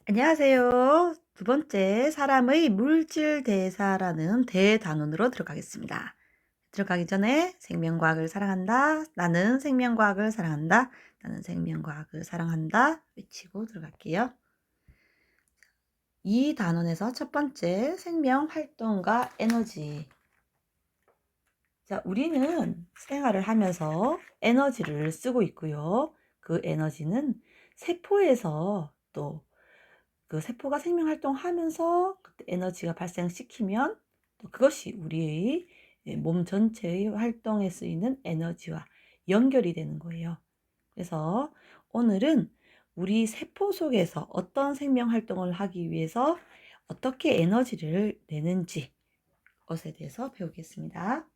안녕하세요. 두 번째, 사람의 물질 대사라는 대단원으로 들어가겠습니다. 들어가기 전에 생명과학을 사랑한다. 나는 생명과학을 사랑한다. 나는 생명과학을 사랑한다. 외치고 들어갈게요. 이 단원에서 첫 번째, 생명 활동과 에너지. 자, 우리는 생활을 하면서 에너지를 쓰고 있고요. 그 에너지는 세포에서 또 그 세포가 생명 활동하면서 그때 에너지가 발생시키면 또 그것이 우리의 몸 전체의 활동에 쓰이는 에너지와 연결이 되는 거예요. 그래서 오늘은 우리 세포 속에서 어떤 생명 활동을 하기 위해서 어떻게 에너지를 내는지 것에 대해서 배우겠습니다.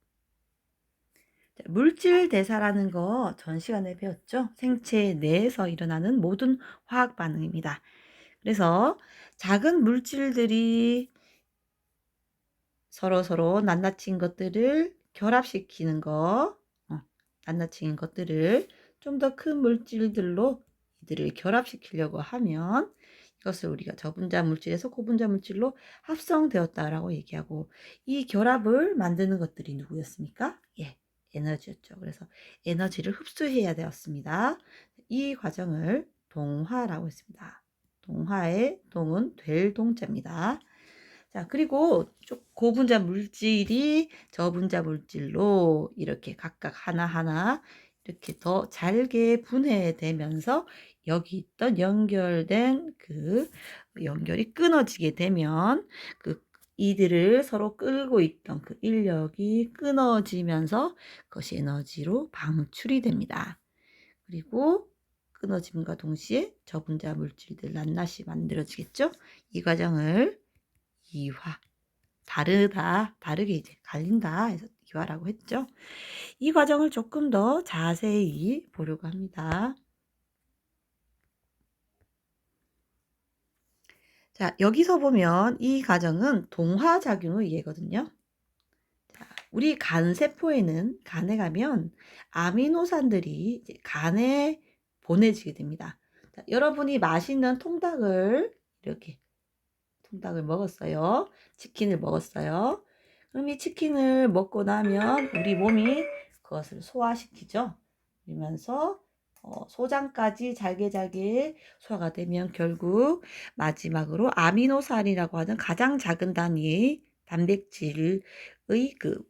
물질 대사라는 거 전 시간에 배웠죠? 생체 내에서 일어나는 모든 화학 반응입니다. 그래서 작은 물질들이 서로 낱낱인 것들을 결합시키는 거, 낱낱인 것들을 좀 더 큰 물질들로 이들을 결합시키려고 하면 이것을 우리가 저분자 물질에서 고분자 물질로 합성되었다라고 얘기하고, 이 결합을 만드는 것들이 누구였습니까? 예, 에너지였죠. 그래서 에너지를 흡수해야 되었습니다. 이 과정을 동화라고 했습니다. 동화의 동은 될 동자입니다. 자, 그리고 고분자 물질이 저분자 물질로 이렇게 각각 하나하나 이렇게 더 잘게 분해되면서 여기 있던 연결된 그 연결이 끊어지게 되면 이들을 서로 끌고 있던 그 인력이 끊어지면서 그것이 에너지로 방출이 됩니다. 그리고 끊어짐과 동시에 저분자 물질들 낱낱이 만들어지겠죠? 이 과정을 이화, 다르게 이제 갈린다 해서 이화라고 했죠. 이 과정을 조금 더 자세히 보려고 합니다. 자, 여기서 보면 이 과정은 동화작용의 예거든요. 자, 우리 간세포에는 간에 가면 아미노산들이 이제 간에 보내지게 됩니다. 자, 여러분이 맛있는 통닭을 이렇게 통닭을 먹었어요. 치킨을 먹었어요. 그럼 이 치킨을 먹고 나면 우리 몸이 그것을 소화시키죠. 그러면서 소장까지 잘게 소화가 되면 결국 마지막으로 아미노산이라고 하는 가장 작은 단위의 단백질의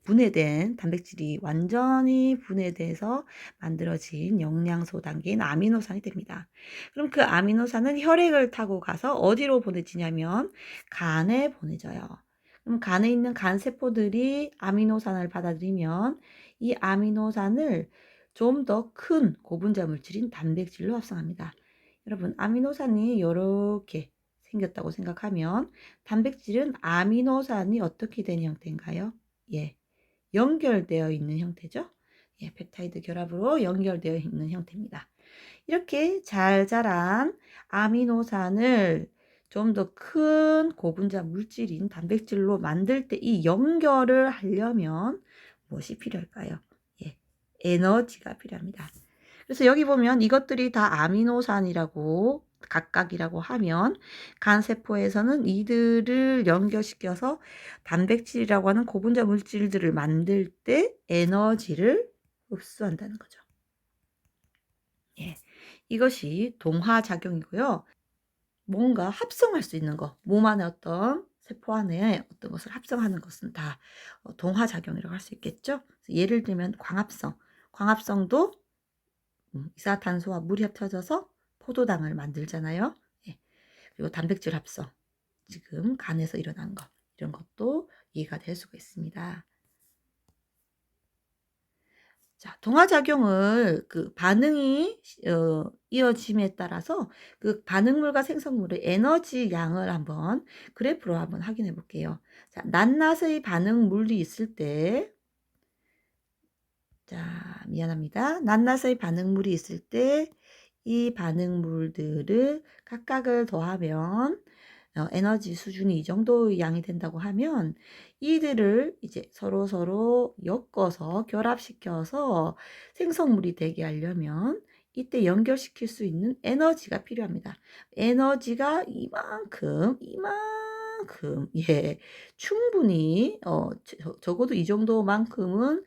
분해된 단백질이 완전히 분해돼서 만들어진 영양소 단계인 아미노산이 됩니다. 그럼 그 아미노산은 혈액을 타고 가서 어디로 보내지냐면 간에 보내져요. 그럼 간에 있는 간세포들이 아미노산을 받아들이면 이 아미노산을 좀 더 큰 고분자 물질인 단백질로 합성합니다. 여러분, 아미노산이 이렇게 생겼다고 생각하면 단백질은 아미노산이 어떻게 된 형태인가요? 예, 연결되어 있는 형태죠. 예, 펩타이드 결합으로 연결되어 있는 형태입니다. 이렇게 잘 자란 아미노산을 좀 더 큰 고분자 물질인 단백질로 만들 때 이 연결을 하려면 무엇이 필요할까요? 예, 에너지가 필요합니다. 그래서 여기 보면 이것들이 다 아미노산이라고 각각이라고 하면 간세포에서는 이들을 연결시켜서 단백질이라고 하는 고분자 물질들을 만들 때 에너지를 흡수한다는 거죠. 예, 이것이 동화작용이고요. 뭔가 합성할 수 있는 거, 몸 안에 어떤 세포 안에 어떤 것을 합성하는 것은 다 동화작용이라고 할 수 있겠죠. 예를 들면 광합성도 이산화탄소와 물이 합쳐져서 포도당을 만들잖아요. 예. 그리고 단백질 합성, 지금 간에서 일어난 것, 이런 것도 이해가 될 수가 있습니다. 자, 동화작용을 반응이 이어짐에 따라서 그 반응물과 생성물의 에너지 양을 한번 그래프로 한번 확인해 볼게요. 자, 낱낱의 반응물이 있을 때, 자, 미안합니다. 낱낱의 반응물이 있을 때 이 반응물들을 각각을 더하면 에너지 수준이 이 정도의 양이 된다고 하면 이들을 이제 서로 엮어서 결합시켜서 생성물이 되게 하려면 이때 연결시킬 수 있는 에너지가 필요합니다. 에너지가 이만큼 예, 충분히 적어도 이 정도만큼은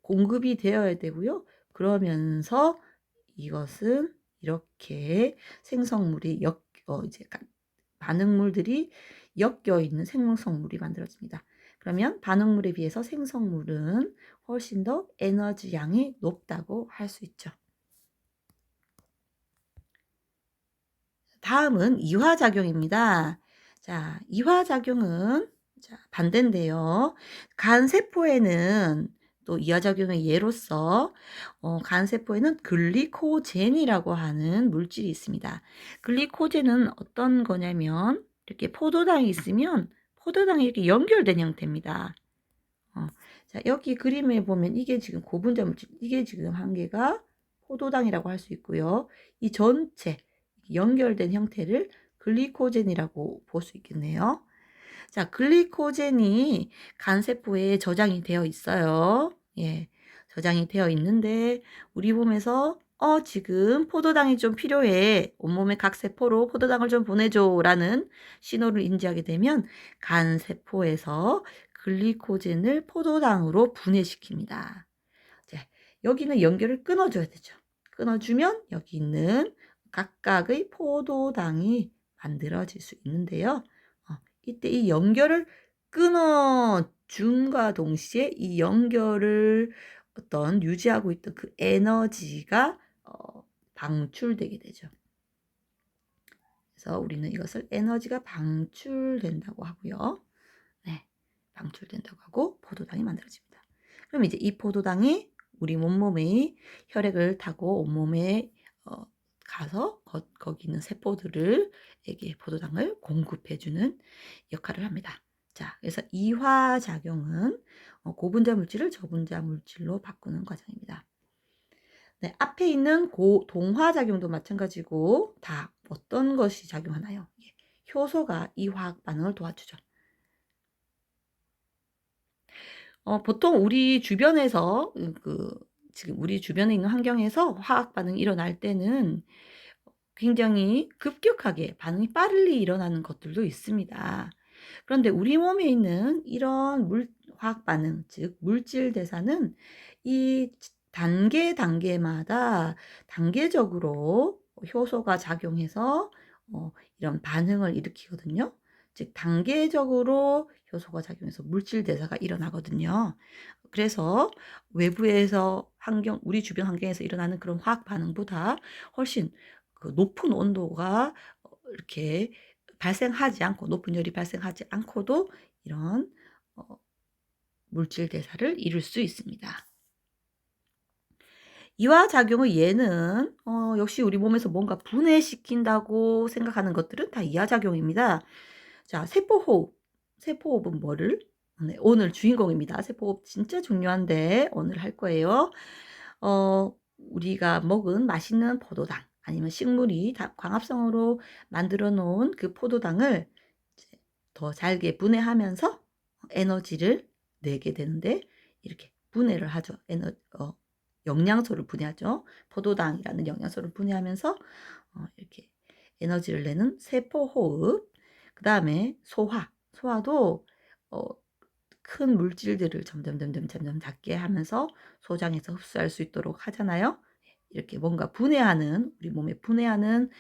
공급이 되어야 되고요. 그러면서 이것은 이렇게 생성물이 이제 반응물들이 엮여 있는 생성물이 만들어집니다. 그러면 반응물에 비해서 생성물은 훨씬 더 에너지 양이 높다고 할 수 있죠. 다음은 이화작용입니다. 자, 이화작용은 반대인데요. 간세포에는 또 이화작용의 예로서 간세포에는 글리코젠이라고 하는 물질이 있습니다. 글리코젠은 어떤 거냐면 이렇게 포도당이 있으면 포도당이 이렇게 연결된 형태입니다. 자, 여기 그림에 보면 이게 지금 고분자 물질, 이게 지금 한 개가 포도당이라고 할 수 있고요. 이 전체 연결된 형태를 글리코젠이라고 볼 수 있겠네요. 자, 글리코젠이 간세포에 저장이 되어 있어요. 예, 저장이 되어 있는데 우리 몸에서 지금 포도당이 좀 필요해. 온몸의 각 세포로 포도당을 좀 보내줘 라는 신호를 인지하게 되면 간세포에서 글리코젠을 포도당으로 분해시킵니다. 자, 여기는 연결을 끊어줘야 되죠. 끊어주면 여기 있는 각각의 포도당이 만들어질 수 있는데요. 이때 이 연결을 끊어줌과 동시에 이 연결을 유지하고 있던 그 에너지가 방출되게 되죠. 그래서 우리는 이것을 에너지가 방출된다고 하고요. 네, 방출된다고 하고 포도당이 만들어집니다. 그럼 이제 이 포도당이 우리 몸몸의 혈액을 타고 온몸에 가서 거기 있는 세포들에게 포도당을 공급해주는 역할을 합니다. 자, 그래서 이화작용은 고분자 물질을 저분자 물질로 바꾸는 과정입니다. 네, 앞에 있는 동화작용도 마찬가지고 다 어떤 것이 작용하나요? 효소가 이 화학 반응을 도와주죠. 보통 우리 주변에서 지금 우리 주변에 있는 환경에서 화학 반응이 일어날 때는 굉장히 급격하게 반응이 빨리 일어나는 것들도 있습니다. 그런데 우리 몸에 있는 이런 화학 반응, 즉 물질 대사는 이 단계마다 단계적으로 효소가 작용해서 이런 반응을 일으키거든요. 즉 단계적으로 효소가 작용해서 물질 대사가 일어나거든요. 그래서 외부에서 우리 주변 환경에서 일어나는 그런 화학 반응보다 훨씬 그 높은 온도가 이렇게 발생하지 않고 높은 열이 발생하지 않고도 이런 물질 대사를 이룰 수 있습니다. 이화작용의 예는 역시 우리 몸에서 뭔가 분해시킨다고 생각하는 것들은 다 이화작용입니다. 자, 세포호흡. 세포호흡은 뭐를? 네, 오늘 주인공입니다. 세포호흡 진짜 중요한데 오늘 할 거예요. 우리가 먹은 맛있는 포도당 아니면 식물이 광합성으로 만들어 놓은 그 포도당을 더 잘게 분해하면서 에너지를 내게 되는데 이렇게 분해를 하죠. 영양소를 분해하죠. 포도당이라는 영양소를 분해하면서 이렇게 에너지를 내는 세포호흡. 그 다음에 소화도 큰 물질들을 점점 작게 하면서 소장에서 흡수할 수 있도록 하잖아요. 이렇게 뭔가 분해하는 우리 몸에 분해하는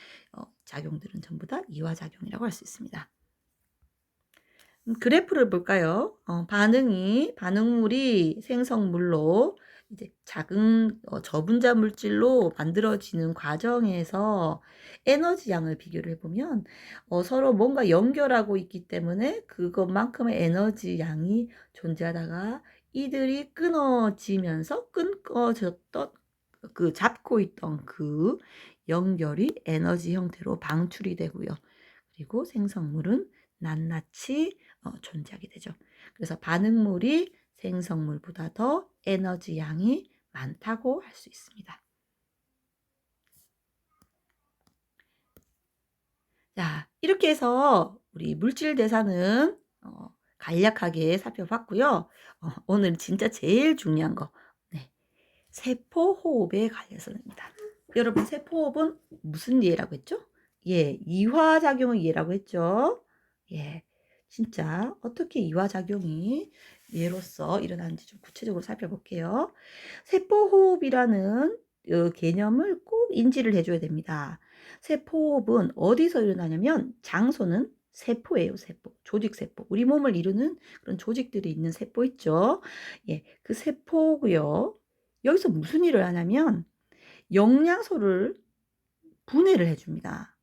작용들은 전부 다 이화작용이라고 할 수 있습니다. 그래프를 볼까요? 반응물이 생성물로 이제 작은 저분자 물질로 만들어지는 과정에서 에너지 양을 비교를 해보면 서로 뭔가 연결하고 있기 때문에 그것만큼의 에너지 양이 존재하다가 이들이 끊어지면서 끊어졌던 잡고 있던 그 연결이 에너지 형태로 방출이 되고요. 그리고 생성물은 낱낱이 존재하게 되죠. 그래서 반응물이 생성물보다 더 에너지 양이 많다고 할 수 있습니다. 자, 이렇게 해서 우리 물질 대사는 간략하게 살펴봤고요. 오늘 진짜 제일 중요한 거, 네, 세포 호흡에 관해서입니다. 여러분 세포호흡은 무슨 예라고 했죠? 예, 이화작용의 예라고 했죠. 예, 진짜 어떻게 이화작용이 예로서 일어나는지 좀 구체적으로 살펴볼게요. 세포호흡이라는 개념을 꼭 인지를 해줘야 됩니다. 세포호흡은 어디서 일어나냐면 장소는 세포예요, 세포. 조직세포. 우리 몸을 이루는 그런 조직들이 있는 세포 있죠. 예, 그 세포고요. 여기서 무슨 일을 하냐면 영양소를 분해를 해줍니다.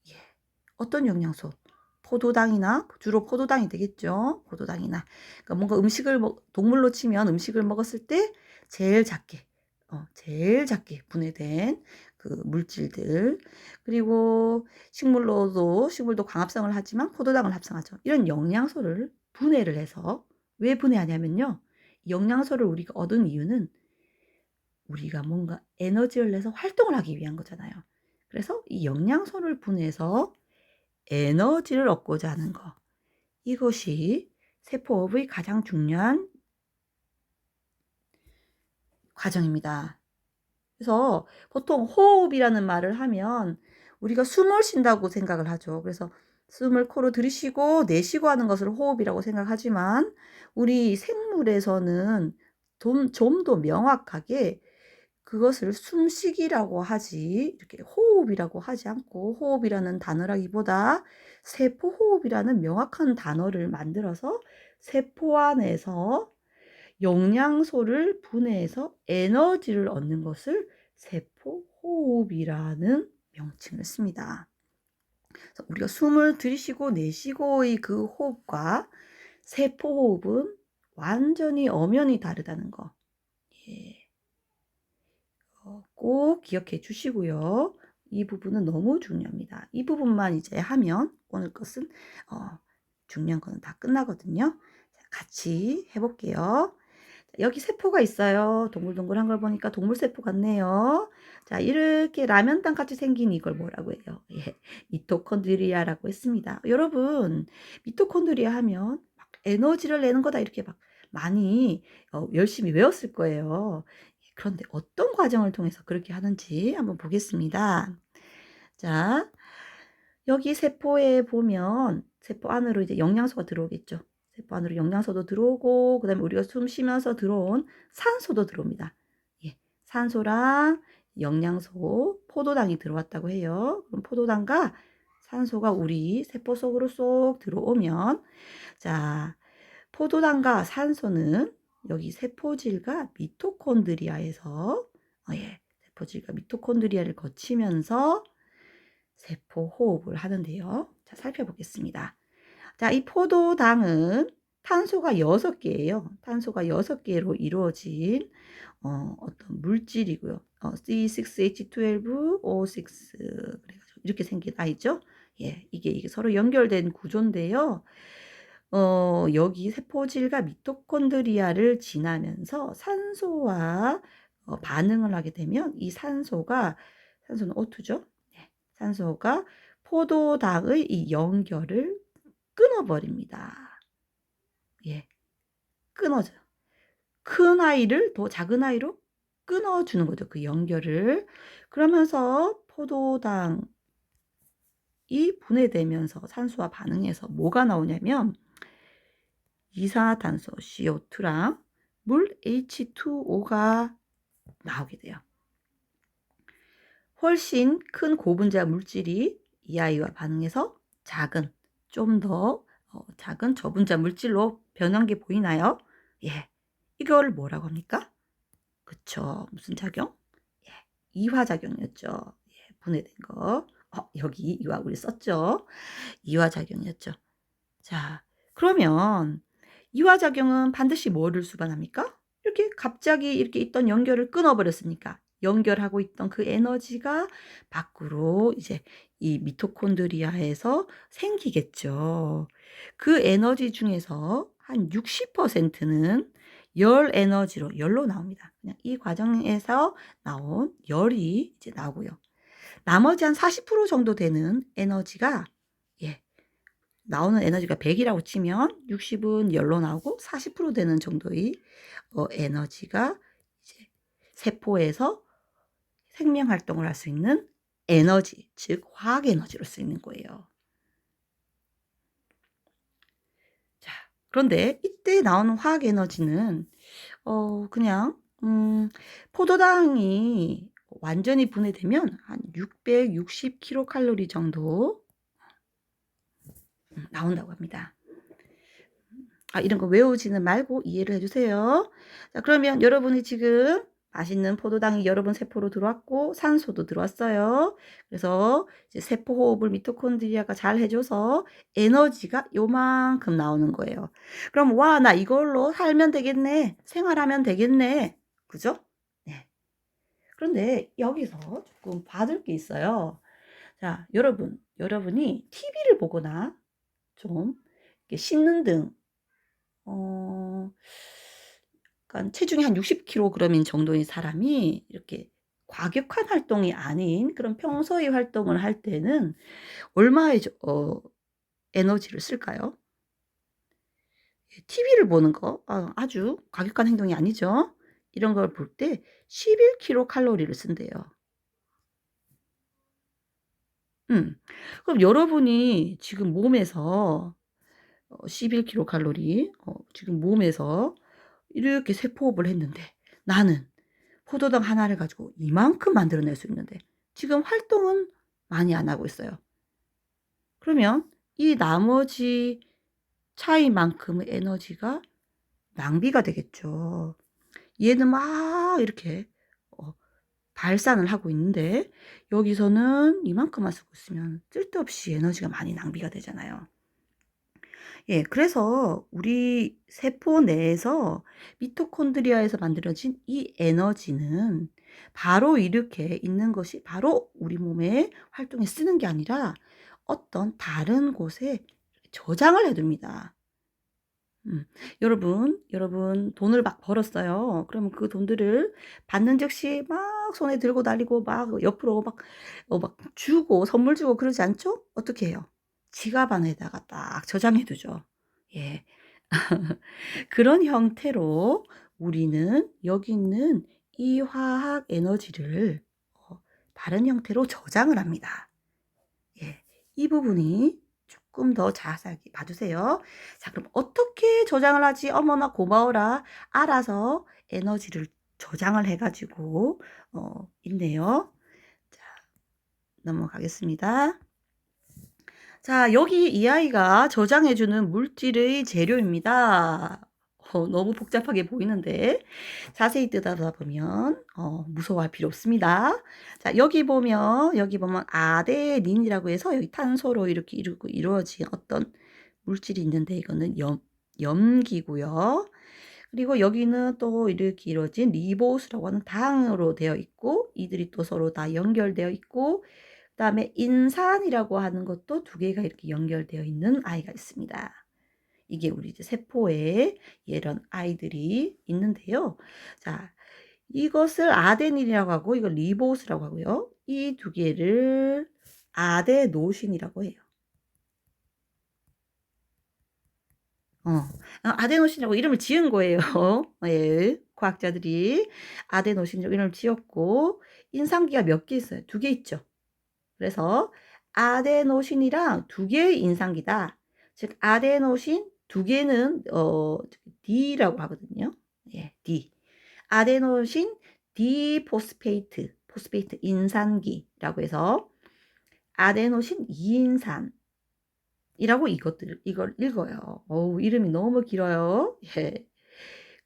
예. 어떤 영양소? 포도당이나 주로 포도당이 되겠죠. 포도당이나 그러니까 뭔가 음식을 동물로 치면 음식을 먹었을 때 제일 작게 분해된 그 물질들 그리고 식물도 광합성을 하지만 포도당을 합성하죠. 이런 영양소를 분해를 해서 왜 분해하냐면요. 영양소를 우리가 얻은 이유는 우리가 뭔가 에너지를 내서 활동을 하기 위한 거잖아요. 그래서 이 영양소를 분해해서 에너지를 얻고자 하는 거. 이것이 세포호흡의 가장 중요한 과정입니다. 그래서 보통 호흡이라는 말을 하면 우리가 숨을 쉰다고 생각을 하죠. 그래서 숨을 코로 들이쉬고 내쉬고 하는 것을 호흡이라고 생각하지만 우리 생물에서는 좀 더 명확하게 그것을 숨쉬기라고 하지 이렇게 호흡이라고 하지 않고 호흡이라는 단어라기보다 세포호흡이라는 명확한 단어를 만들어서 세포 안에서 영양소를 분해해서 에너지를 얻는 것을 세포호흡이라는 명칭을 씁니다. 그래서 우리가 숨을 들이쉬고 내쉬고의 그 호흡과 세포호흡은 완전히 엄연히 다르다는 거. 예. 꼭 기억해 주시고요. 이 부분은 너무 중요합니다. 이 부분만 이제 하면 오늘 것은 중요한 거는 다 끝나거든요. 같이 해볼게요. 여기 세포가 있어요. 동글동글한 걸 보니까 동물 세포 같네요. 자, 이렇게 라면땅 같이 생긴 이걸 뭐라고 해요? 예, 미토콘드리아라고 했습니다. 여러분, 미토콘드리아 하면 막 에너지를 내는 거다 이렇게 막 많이 열심히 외웠을 거예요. 그런데 어떤 과정을 통해서 그렇게 하는지 한번 보겠습니다. 자, 여기 세포에 보면 세포 안으로 이제 영양소가 들어오겠죠. 세포 안으로 영양소도 들어오고 그다음에 우리가 숨 쉬면서 들어온 산소도 들어옵니다. 예, 산소랑 영양소, 포도당이 들어왔다고 해요. 그럼 포도당과 산소가 우리 세포 속으로 쏙 들어오면 자, 포도당과 산소는 여기 세포질과 미토콘드리아에서 세포질과 미토콘드리아를 거치면서 세포 호흡을 하는데요. 자, 살펴보겠습니다. 자, 이 포도당은 탄소가 6개예요. 탄소가 6개로 이루어진 어떤 물질이고요. C6H12O6 그래가지고 이렇게 생긴 아이죠. 예, 이게 서로 연결된 구조인데요. 여기 세포질과 미토콘드리아를 지나면서 산소와 반응을 하게 되면 이 산소는 O2죠. 네, 산소가 포도당의 이 연결을 끊어버립니다. 예, 끊어져요. 큰 아이를 더 작은 아이로 끊어주는 거죠. 그 연결을. 그러면서 포도당이 분해되면서 산소와 반응해서 뭐가 나오냐면 이산화탄소 CO2랑 물 H2O가 나오게 돼요. 훨씬 큰 고분자 물질이 이 아이와 반응해서 좀 더 작은 저분자 물질로 변한 게 보이나요? 예, 이걸 뭐라고 합니까? 그쵸, 무슨 작용? 예, 이화작용이었죠. 예, 분해된 거. 여기 이화 우리 썼죠. 이화작용이었죠. 자, 그러면 이화작용은 반드시 뭐를 수반합니까? 이렇게 갑자기 이렇게 있던 연결을 끊어버렸으니까 연결하고 있던 그 에너지가 밖으로 이제 이 미토콘드리아에서 생기겠죠. 그 에너지 중에서 한 60%는 열로 나옵니다. 그냥 이 과정에서 나온 열이 이제 나오고요. 나머지 한 40% 정도 되는 에너지가 나오는 에너지가 100이라고 치면 60은 열로 나오고 40% 되는 정도의 에너지가 이제 세포에서 생명 활동을 할 수 있는 에너지, 즉 화학 에너지로 쓰이는 거예요. 자, 그런데 이때 나오는 화학 에너지는 그냥 포도당이 완전히 분해되면 한 660 킬로칼로리 정도 나온다고 합니다. 이런 거 외우지는 말고 이해를 해 주세요. 자, 그러면 여러분이 지금 맛있는 포도당이 여러분 세포로 들어왔고 산소도 들어왔어요. 그래서 이제 세포 호흡을 미토콘드리아가 잘 해 줘서 에너지가 요만큼 나오는 거예요. 그럼 '와, 나 이걸로 살면 되겠네. 생활하면 되겠네.' 그죠? 네. 그런데 여기서 조금 봐둘 게 있어요. 자, 여러분이 TV를 보거나 좀 이렇게 씻는 등 어 그러니까 체중이 한 60 킬로그램인 정도인 사람이 이렇게 과격한 활동이 아닌 그런 평소의 활동을 할 때는 얼마의 에너지를 쓸까요? TV를 보는 거 아주 과격한 행동이 아니죠. 이런 걸 볼 때 11 킬로칼로리를 쓴대요. 음. 그럼 여러분이 지금 몸에서 11 킬로칼로리 지금 몸에서 이렇게 세포호흡을 했는데 나는 포도당 하나를 가지고 이만큼 만들어낼 수 있는데 지금 활동은 많이 안 하고 있어요. 그러면 이 나머지 차이만큼의 에너지가 낭비가 되겠죠. 얘는 막 이렇게 어 발산을 하고 있는데 여기서는 이만큼만 쓰고 있으면 쓸데없이 에너지가 많이 낭비가 되잖아요. 예. 그래서 우리 세포 내에서 미토콘드리아에서 만들어진 이 에너지는 바로 이렇게 있는 것이 바로 우리 몸의 활동에 쓰는 게 아니라 어떤 다른 곳에 저장을 해 둡니다. 음. 여러분 돈을 막 벌었어요. 그러면 그 돈들을 받는 즉시 막 손에 들고 다니고 막 옆으로 막 주고 선물 주고 그러지 않죠? 어떻게 해요? 지갑 안에다가 딱 저장해 두죠. 예. 그런 형태로 우리는 여기 있는 이 화학 에너지를 다른 형태로 저장을 합니다. 예. 이 부분이 조금 더 자세하게 봐 주세요. 자, 그럼 어떻게 저장을 하지? 어머나 고마워라. 알아서 에너지를 저장을 해 가지고 있네요. 자, 넘어가겠습니다. 자, 여기 이 아이가 저장해 주는 물질의 재료입니다. 너무 복잡하게 보이는데 자세히 뜯어보면 무서워할 필요 없습니다. 자, 여기 보면 아데닌이라고 해서 여기 탄소로 이렇게 이루어진 어떤 물질이 있는데 이거는 염기고요. 그리고 여기는 또 이렇게 이루어진 리보스라고 하는 당으로 되어 있고 이들이 또 서로 다 연결되어 있고 그다음에 인산이라고 하는 것도 두 개가 이렇게 연결되어 있는 아이가 있습니다. 이게 우리 이제 세포에 이런 아이들이 있는데요. 자, 이것을 아데닌이라고 하고 이걸 리보스라고 하고요. 이 두 개를 아데노신이라고 해요. 아데노신이라고 이름을 지은 거예요. 예. 과학자들이 아데노신이라고 이름을 지었고 인산기가 몇 개 있어요? 두 개 있죠. 그래서 아데노신이랑 두 개의 인산기다. 즉 아데노신 두 개는 D라고 하거든요. 예, D. 아데노신 디포스페이트, 포스페이트 인산기라고 해서 아데노신 2인산이라고 이걸 읽어요. 어우, 이름이 너무 길어요. 예.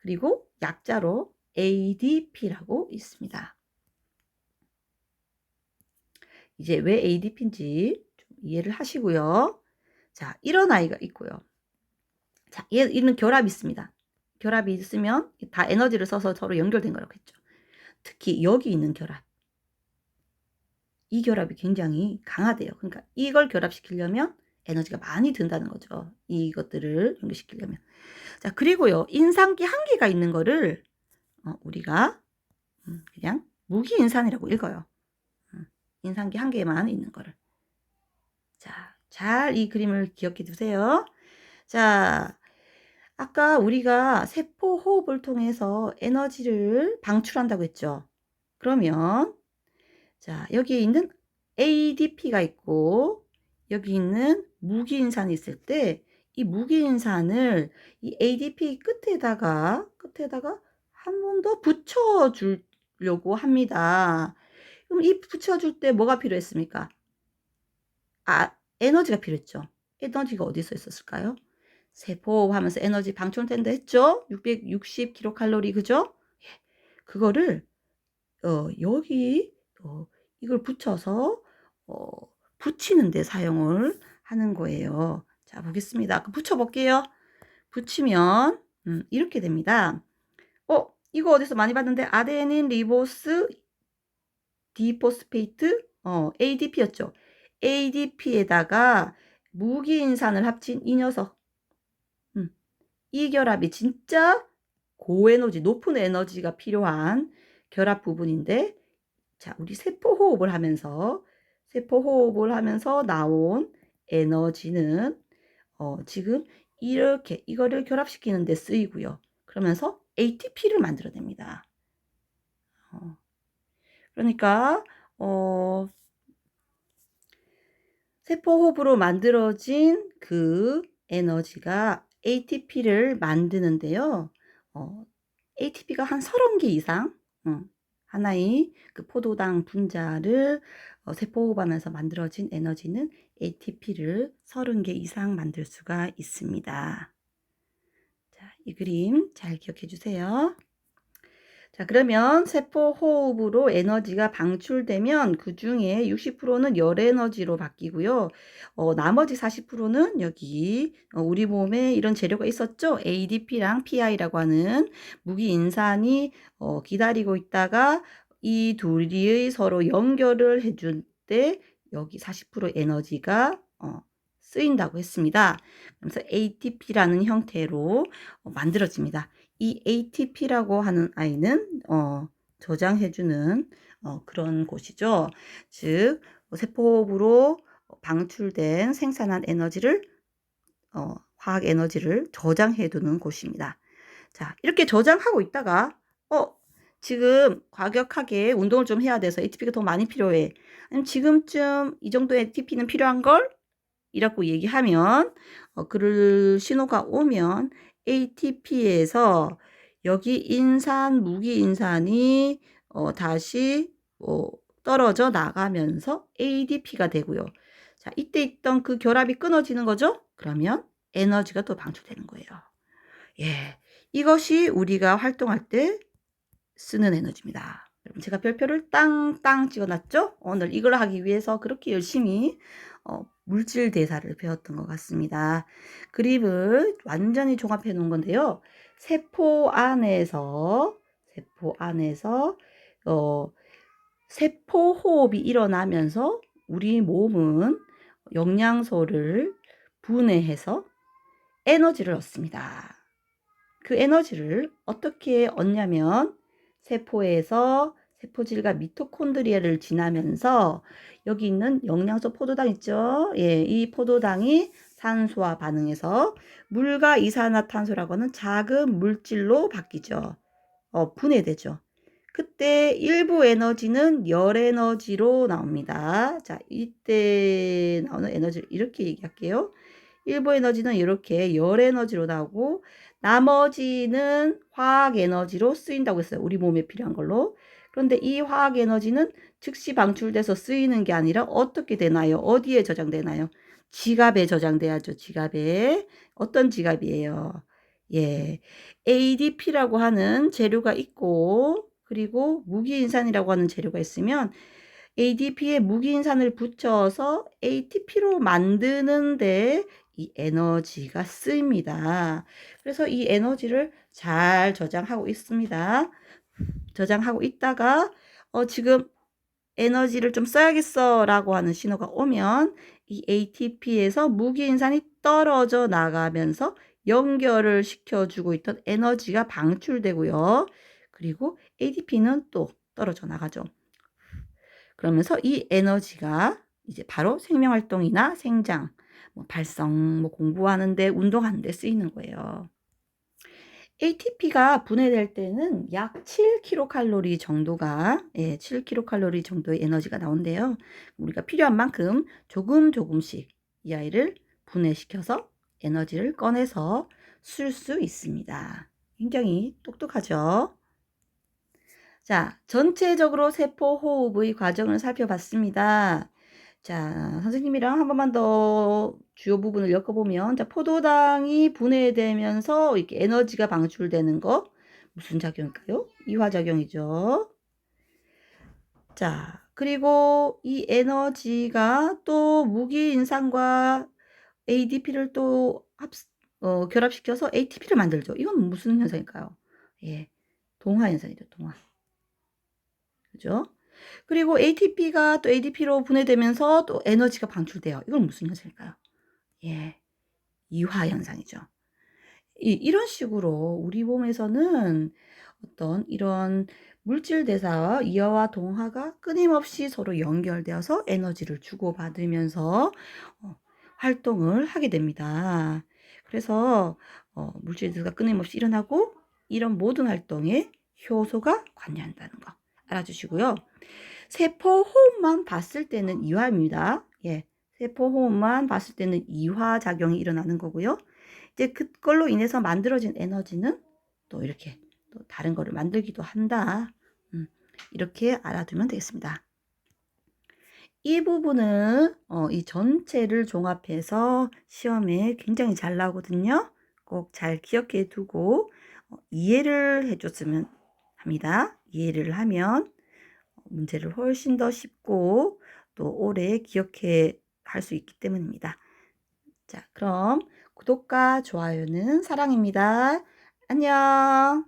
그리고 약자로 ADP라고 있습니다. 이제 왜 ADP인지 좀 이해를 하시고요. 자, 이런 아이가 있고요. 자, 얘는 결합이 있습니다. 결합이 있으면 다 에너지를 써서 서로 연결된 거라고 했죠. 특히 여기 있는 결합. 이 결합이 굉장히 강하대요. 그러니까 이걸 결합시키려면 에너지가 많이 든다는 거죠. 이것들을 연결시키려면. 자, 그리고요. 인산기 한 개가 있는 거를 우리가 그냥 무기인산이라고 읽어요. 인산기 한 개만 있는 거를. 자, 잘 이 그림을 기억해 두세요. 자, 아까 우리가 세포 호흡을 통해서 에너지를 방출한다고 했죠. 그러면 자, 여기에 있는 ADP가 있고 여기 있는 무기인산이 있을 때 이 무기인산을 이 ADP 끝에다가 한 번 더 붙여 주려고 합니다. 그럼 이 붙여 줄 때 뭐가 필요했습니까? 에너지가 필요했죠. 에너지가 어디서 있었을까요? 세포하면서 에너지 방출된다 했죠? 660kcal 그죠? 예. 그거를 여기 이걸 붙여서 어 붙이는 데 사용을 하는 거예요. 자, 보겠습니다. 붙여 볼게요. 붙이면 이렇게 됩니다. 이거 어디서 많이 봤는데 아데닌 리보스 디포스페이트 ADP였죠. ADP에다가 무기인산을 합친 이 녀석. 이 결합이 진짜 고에너지, 높은 에너지가 필요한 결합 부분인데, 자, 우리 세포 호흡을 하면서 나온 에너지는 지금 이렇게 이거를 결합시키는 데 쓰이고요. 그러면서 ATP를 만들어냅니다. 그러니까 세포 호흡으로 만들어진 그 에너지가 ATP를 만드는데요. ATP가 한 30개 이상 하나의 그 포도당 분자를 세포 호흡하면서 만들어진 에너지는 ATP를 30개 이상 만들 수가 있습니다. 자, 이 그림 잘 기억해 주세요. 자, 그러면 세포 호흡으로 에너지가 방출되면 그 중에 60%는 열 에너지로 바뀌고요. 나머지 40%는 여기 우리 몸에 이런 재료가 있었죠. ADP랑 PI라고 하는 무기인산이 기다리고 있다가 이 둘이 서로 연결을 해줄 때 여기 40% 에너지가 쓰인다고 했습니다. 그래서 ATP라는 형태로 만들어집니다. 이 ATP라고 하는 아이는 저장해주는 그런 곳이죠. 즉 세포호흡으로 방출된 생산한 에너지를 화학 에너지를 저장해두는 곳입니다. 자, 이렇게 저장하고 있다가 지금 과격하게 운동을 좀 해야 돼서 ATP가 더 많이 필요해. 아니면 지금쯤 이 정도의 ATP는 필요한걸? 이라고 얘기하면 그럴 신호가 오면 ATP에서 여기 인산, 무기인산이 다시 떨어져 나가면서 ADP가 되고요. 자, 이때 있던 그 결합이 끊어지는 거죠? 그러면 에너지가 또 방출되는 거예요. 예, 이것이 우리가 활동할 때 쓰는 에너지입니다. 여러분, 제가 별표를 땅땅 찍어놨죠? 오늘 이걸 하기 위해서 그렇게 열심히 물질 대사를 배웠던 것 같습니다. 그림을 완전히 종합해 놓은 건데요. 세포 안에서 세포 호흡이 일어나면서 우리 몸은 영양소를 분해해서 에너지를 얻습니다. 그 에너지를 어떻게 얻냐면 세포에서 세포질과 미토콘드리아를 지나면서 여기 있는 영양소 포도당 있죠? 예, 이 포도당이 산소와 반응해서 물과 이산화탄소라고 하는 작은 물질로 바뀌죠. 분해되죠. 그때 일부 에너지는 열 에너지로 나옵니다. 자, 이때 나오는 에너지를 이렇게 얘기할게요. 일부 에너지는 이렇게 열 에너지로 나오고 나머지는 화학 에너지로 쓰인다고 했어요. 우리 몸에 필요한 걸로. 그런데 이 화학 에너지는 즉시 방출돼서 쓰이는 게 아니라 어떻게 되나요? 어디에 저장되나요? 지갑에 저장돼야죠. 지갑에. 어떤 지갑이에요? 예. ADP라고 하는 재료가 있고 그리고 무기인산이라고 하는 재료가 있으면 ADP에 무기인산을 붙여서 ATP로 만드는데 이 에너지가 쓰입니다. 그래서 이 에너지를 잘 저장하고 있습니다. 저장하고 있다가 지금 에너지를 좀 써야겠어 라고 하는 신호가 오면 이 ATP에서 무기인산이 떨어져 나가면서 연결을 시켜주고 있던 에너지가 방출되고요. 그리고 ADP는 또 떨어져 나가죠. 그러면서 이 에너지가 이제 바로 생명활동이나 생장, 발성, 공부하는데 운동하는데 쓰이는 거예요. ATP가 분해될 때는 약 7kcal 정도가 7kcal 정도의 에너지가 나온대요. 우리가 필요한 만큼 조금씩 이 아이를 분해시켜서 에너지를 꺼내서 쓸 수 있습니다. 굉장히 똑똑하죠? 자, 전체적으로 세포 호흡의 과정을 살펴봤습니다. 자, 선생님이랑 한 번만 더 주요 부분을 엮어보면, 자, 포도당이 분해되면서 이렇게 에너지가 방출되는 거 무슨 작용일까요? 이화작용이죠. 자, 그리고 이 에너지가 또 무기인산과 ADP를 또 결합시켜서 ATP를 만들죠. 이건 무슨 현상일까요? 예, 동화 현상이죠, 동화. 그죠? 그리고 ATP가 또 ADP로 분해되면서 또 에너지가 방출돼요. 이건 무슨 현상일까요? 예, 이화 현상이죠. 이런 식으로 우리 몸에서는 어떤 이런 물질 대사와 이화와 동화가 끊임없이 서로 연결되어서 에너지를 주고받으면서 활동을 하게 됩니다. 그래서 물질 대사가 끊임없이 일어나고 이런 모든 활동에 효소가 관여한다는 거 알아주시고요. 세포 호흡만 봤을 때는 이화입니다. 예, 세포 호흡만 봤을 때는 이화 작용이 일어나는 거고요. 이제 그걸로 인해서 만들어진 에너지는 또 이렇게 또 다른 거를 만들기도 한다. 이렇게 알아두면 되겠습니다. 이 부분은 이 전체를 종합해서 시험에 굉장히 잘 나오거든요. 꼭 잘 기억해 두고 이해를 해줬으면 합니다. 이해를 하면 문제를 훨씬 더 쉽고 또 오래 기억해 할 수 있기 때문입니다. 자, 그럼 구독과 좋아요는 사랑입니다. 안녕.